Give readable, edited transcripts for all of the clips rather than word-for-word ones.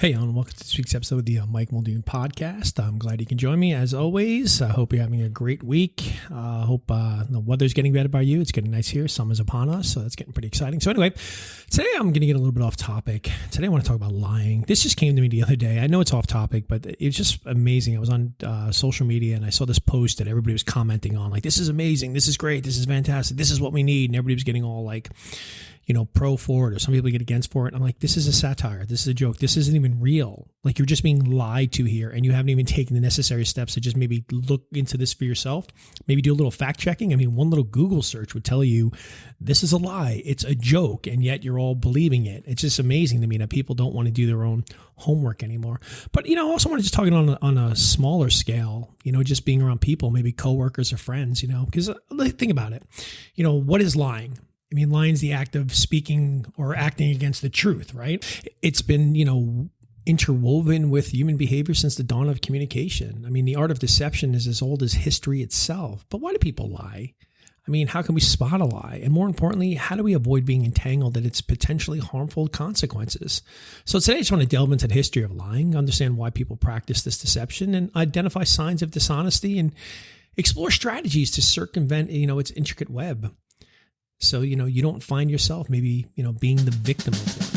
Hey, and welcome to this week's episode of the Mike Muldoon podcast. I'm glad you can join me as always. I hope you're having a great week. I hope the weather's getting better by you. It's getting nice here. Summer's upon us, so that's getting pretty exciting. So anyway, today I'm going to get a little bit off topic. Today I want to talk about lying. This just came to me the other day. I know it's off topic, but it was just amazing. I was on social media and I saw this post that everybody was commenting on, like, this is amazing, this is great, this is fantastic, this is what we need. And everybody was getting all like, pro for it, or some people get against for it. I'm like, this is a satire. This is a joke. This isn't even real. Like, you're just being lied to here, and you haven't even taken the necessary steps to just maybe look into this for yourself. Maybe do a little fact checking. I mean, one little Google search would tell you this is a lie. It's a joke, and yet you're all believing it. It's just amazing to me that people don't want to do their own homework anymore. But, I also want to just talk on a smaller scale, just being around people, maybe coworkers or friends, because think about it. What is lying? I mean, lying is the act of speaking or acting against the truth, right? It's been, interwoven with human behavior since the dawn of communication. I mean, the art of deception is as old as history itself. But why do people lie? I mean, how can we spot a lie? And more importantly, how do we avoid being entangled in its potentially harmful consequences? So today I just want to delve into the history of lying, understand why people practice this deception, and identify signs of dishonesty and explore strategies to circumvent, its intricate web. So, you don't find yourself maybe, being the victim of one.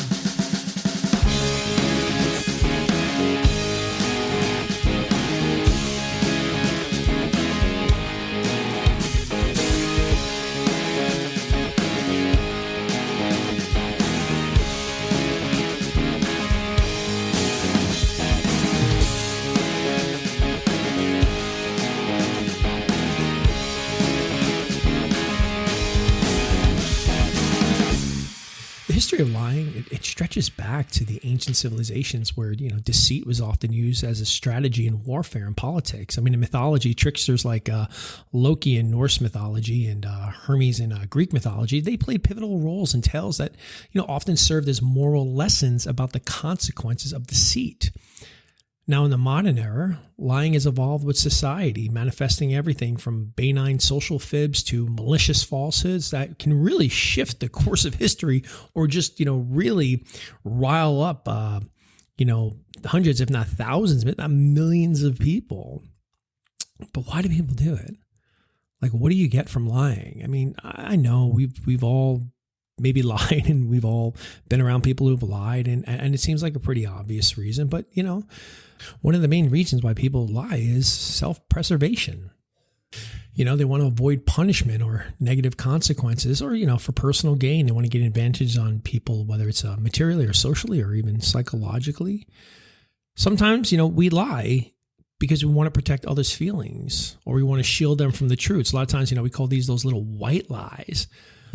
The history of lying, it stretches back to the ancient civilizations where, deceit was often used as a strategy in warfare and politics. I mean, in mythology, tricksters like Loki in Norse mythology and Hermes in Greek mythology, they played pivotal roles in tales that, often served as moral lessons about the consequences of deceit. Now, in the modern era, lying has evolved with society, manifesting everything from benign social fibs to malicious falsehoods that can really shift the course of history or just, really rile up, hundreds, if not thousands, if not millions of people. But why do people do it? Like, what do you get from lying? I mean, I know we've all maybe lied, and we've all been around people who've lied, and it seems like a pretty obvious reason, but one of the main reasons why people lie is self-preservation. They want to avoid punishment or negative consequences, or for personal gain. They want to get advantage on people, whether it's materially or socially or even psychologically. Sometimes we lie because we want to protect others' feelings, or we want to shield them from the truth. So a lot of times we call those little white lies.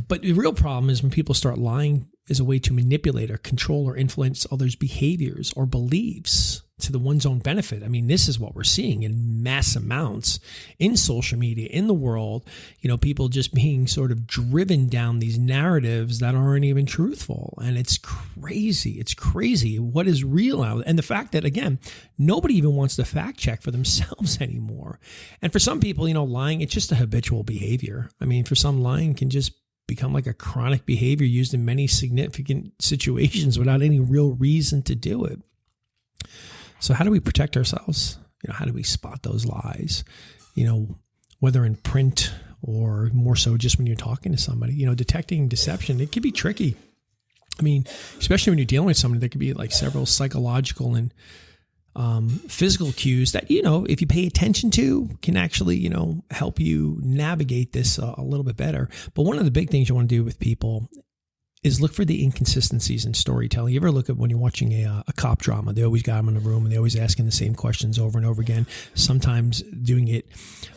But the real problem is when people start lying as a way to manipulate or control or influence others' behaviors or beliefs to one's own benefit. I mean, this is what we're seeing in mass amounts in social media, in the world, people just being sort of driven down these narratives that aren't even truthful. And it's crazy. It's crazy what is real out. And the fact that, again, nobody even wants to fact check for themselves anymore. And for some people, lying, it's just a habitual behavior. I mean, for some, lying can just become like a chronic behavior used in many significant situations without any real reason to do it. So how do we protect ourselves? How do we spot those lies? Whether in print or more so just when you're talking to somebody, detecting deception, it can be tricky. I mean, especially when you're dealing with somebody, there could be like several psychological and physical cues that, if you pay attention to, can actually, help you navigate this a little bit better. But one of the big things you want to do with people is look for the inconsistencies in storytelling. You ever look at when you're watching a cop drama, they always got them in a room and they're always asking the same questions over and over again, sometimes doing it,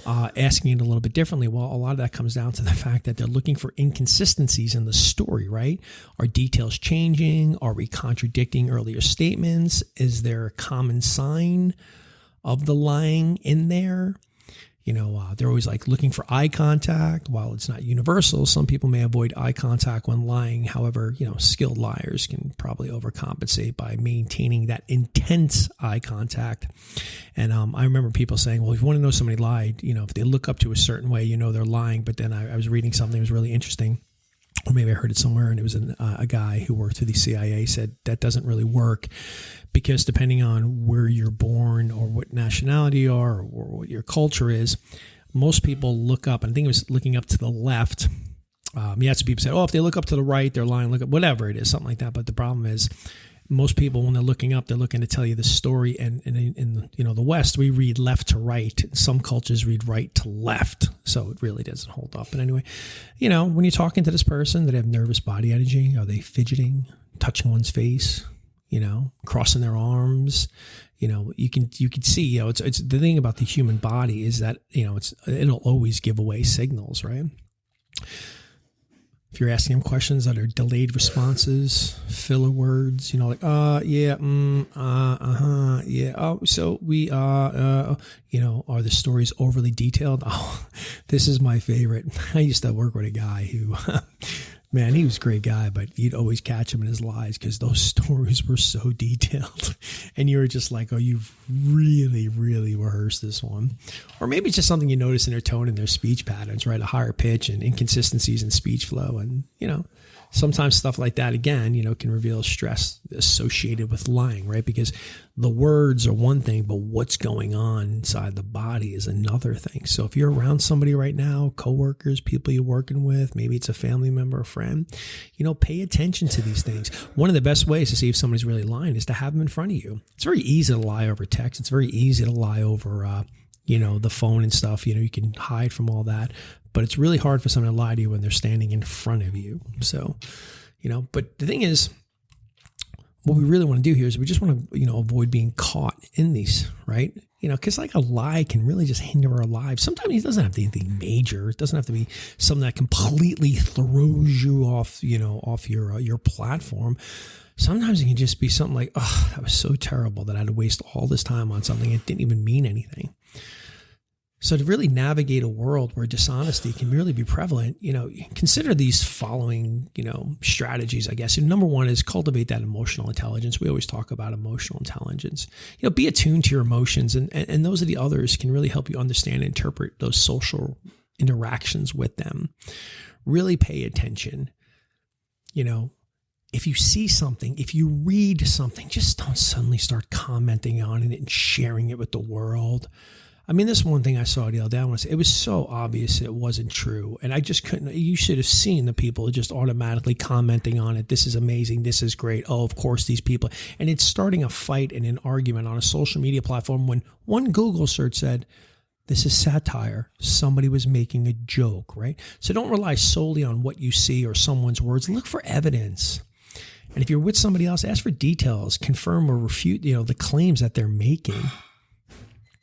asking it a little bit differently. Well, a lot of that comes down to the fact that they're looking for inconsistencies in the story, right? Are details changing? Are we contradicting earlier statements? Is there a common sign of the lying in there? They're always like looking for eye contact. While it's not universal, some people may avoid eye contact when lying. However, skilled liars can probably overcompensate by maintaining that intense eye contact. And I remember people saying, well, if you want to know somebody lied, if they look up to a certain way, they're lying. But then I was reading something that was really interesting, or maybe I heard it somewhere, and it was a guy who worked for the CIA said that doesn't really work because depending on where you're born or what nationality you are or what your culture is, most people look up, and I think it was looking up to the left. Some people say, if they look up to the right, they're lying, look up, whatever it is, something like that. But the problem is most people, when they're looking up, they're looking to tell you the story. And in the West, we read left to right. Some cultures read right to left. So it really doesn't hold up. But anyway, when you're talking to this person that have nervous body energy, are they fidgeting, touching one's face, crossing their arms? You can see, it's the thing about the human body is that, it'll always give away signals, right? If you're asking them questions that are delayed responses, filler words, like, yeah, yeah, oh, so we, are the stories overly detailed? Oh, this is my favorite. I used to work with a guy who, man, he was a great guy, but you'd always catch him in his lies because those stories were so detailed. And you were just like, oh, you've really, really rehearsed this one. Or maybe it's just something you notice in their tone and their speech patterns, right? A higher pitch and inconsistencies in speech flow. And, sometimes stuff like that, again, can reveal stress associated with lying, right? Because the words are one thing, but what's going on inside the body is another thing. So if you're around somebody right now, coworkers, people you're working with, maybe it's a family member or friend, pay attention to these things. One of the best ways to see if somebody's really lying is to have them in front of you. It's very easy to lie over text. It's very easy to lie over, the phone and stuff. You can hide from all that. But it's really hard for someone to lie to you when they're standing in front of you. So, but the thing is, what we really want to do here is we just want to, avoid being caught in these, right? Because like a lie can really just hinder our lives. Sometimes it doesn't have to be anything major. It doesn't have to be something that completely throws you off, off your platform. Sometimes it can just be something like, oh, that was so terrible that I had to waste all this time on something that didn't even mean anything. So to really navigate a world where dishonesty can really be prevalent, consider these following, strategies, I guess. And number one is cultivate that emotional intelligence. We always talk about emotional intelligence. Be attuned to your emotions, and those of the others can really help you understand and interpret those social interactions with them. Really pay attention. If you see something, if you read something, just don't suddenly start commenting on it and sharing it with the world. I mean, this one thing I saw the other day, it was so obvious it wasn't true. And I just couldn't, you should have seen the people just automatically commenting on it. This is amazing. This is great. Oh, of course, these people. And it's starting a fight and an argument on a social media platform when one Google search said, this is satire. Somebody was making a joke, right? So don't rely solely on what you see or someone's words. Look for evidence. And if you're with somebody else, ask for details, confirm or refute, the claims that they're making.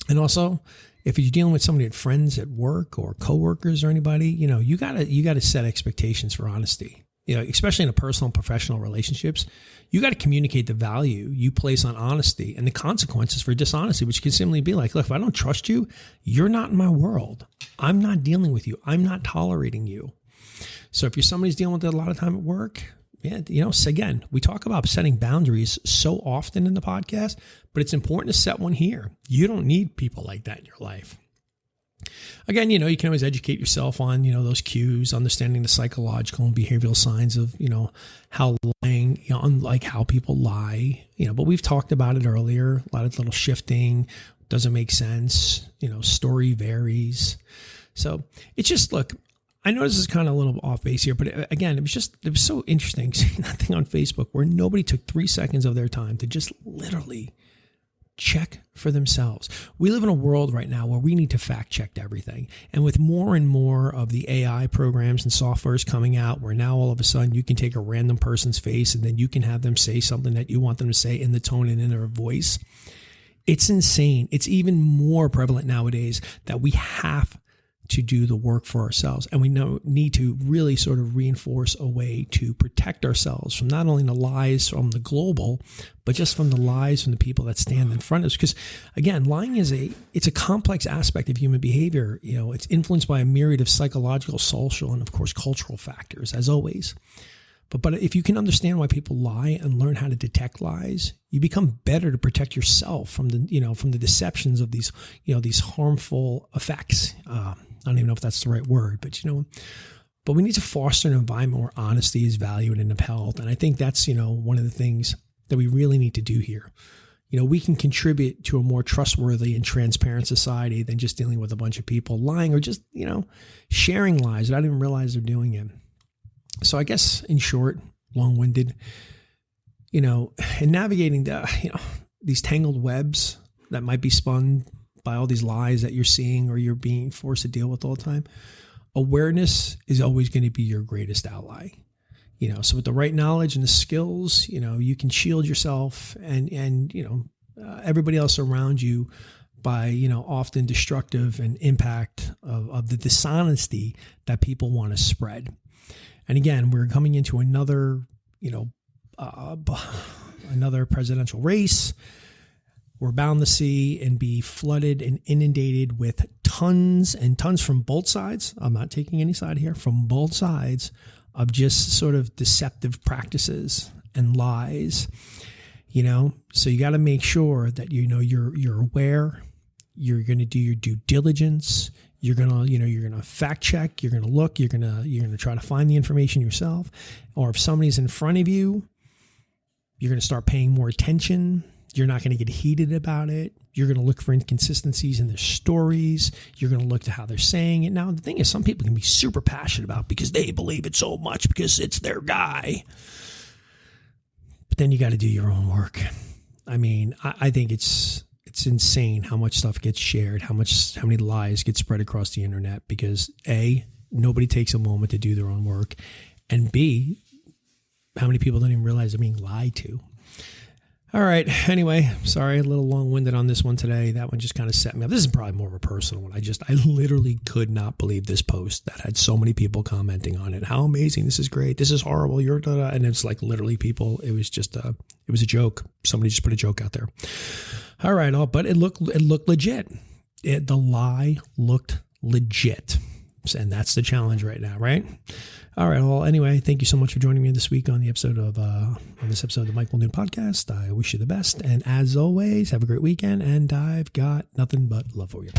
And also, if you're dealing with somebody, friends at work or coworkers or anybody, you gotta set expectations for honesty. Especially in a personal and professional relationships, you got to communicate the value you place on honesty and the consequences for dishonesty, which can simply be like, look, if I don't trust you, you're not in my world. I'm not dealing with you. I'm not tolerating you. So if you're somebody's dealing with it a lot of time at work, yeah, so again, we talk about setting boundaries so often in the podcast, but it's important to set one here. You don't need people like that in your life. Again, you can always educate yourself on, those cues, understanding the psychological and behavioral signs of, how lying, unlike how people lie, but we've talked about it earlier, a lot of little shifting, doesn't make sense, story varies. So it's just, look, I know this is kind of a little off base here, but again, it was so interesting seeing that thing on Facebook where nobody took 3 seconds of their time to just literally check for themselves. We live in a world right now where we need to fact check everything. And with more and more of the AI programs and softwares coming out, where now all of a sudden you can take a random person's face and then you can have them say something that you want them to say in the tone and in their voice. It's insane. It's even more prevalent nowadays that we have to do the work for ourselves. And we need to really sort of reinforce a way to protect ourselves from not only the lies from the global, but just from the lies from the people that stand in front of us. Because again, lying it's a complex aspect of human behavior. It's influenced by a myriad of psychological, social, and of course, cultural factors, as always. But if you can understand why people lie and learn how to detect lies, you become better to protect yourself from the deceptions of these harmful effects. I don't even know if that's the right word, but But we need to foster an environment where honesty is valued and upheld. And I think that's, one of the things that we really need to do here. We can contribute to a more trustworthy and transparent society than just dealing with a bunch of people lying or just, sharing lies that I didn't realize they're doing it. So I guess in short, long-winded, in navigating these tangled webs that might be spun by all these lies that you're seeing or you're being forced to deal with all the time, awareness is always going to be your greatest ally. So with the right knowledge and the skills, you can shield yourself and everybody else around you by, often destructive and impact of the dishonesty that people want to spread. And again, we're coming into another, another presidential race. We're bound to see and be flooded and inundated with tons and tons from both sides. I'm not taking any side here, from both sides of just sort of deceptive practices and lies, so you got to make sure that, you're aware, you're going to do your due diligence. You're going to, you're going to fact check, you're going to look, you're going to try to find the information yourself. Or if somebody's in front of you, you're going to start paying more attention. You're not going to get heated about it. You're going to look for inconsistencies in their stories. You're going to look to how they're saying it. Now, the thing is, some people can be super passionate about it because they believe it so much because it's their guy. But then you got to do your own work. I mean, I think it's insane how much stuff gets shared, how many lies get spread across the internet because A, nobody takes a moment to do their own work, and B, how many people don't even realize they're being lied to. All right. Anyway, sorry, a little long-winded on this one today. That one just kind of set me up. This is probably more of a personal one. I literally could not believe this post that had so many people commenting on it. How amazing. This is great. This is horrible. You're da-da. And it's like literally people. It was just it was a joke. Somebody just put a joke out there. All right. But it looked legit. The lie looked legit. And that's the challenge right now, right? All right. Well, anyway, thank you so much for joining me this week on this episode of the Mike Muldoon podcast. I wish you the best. And as always, have a great weekend. And I've got nothing but love for you.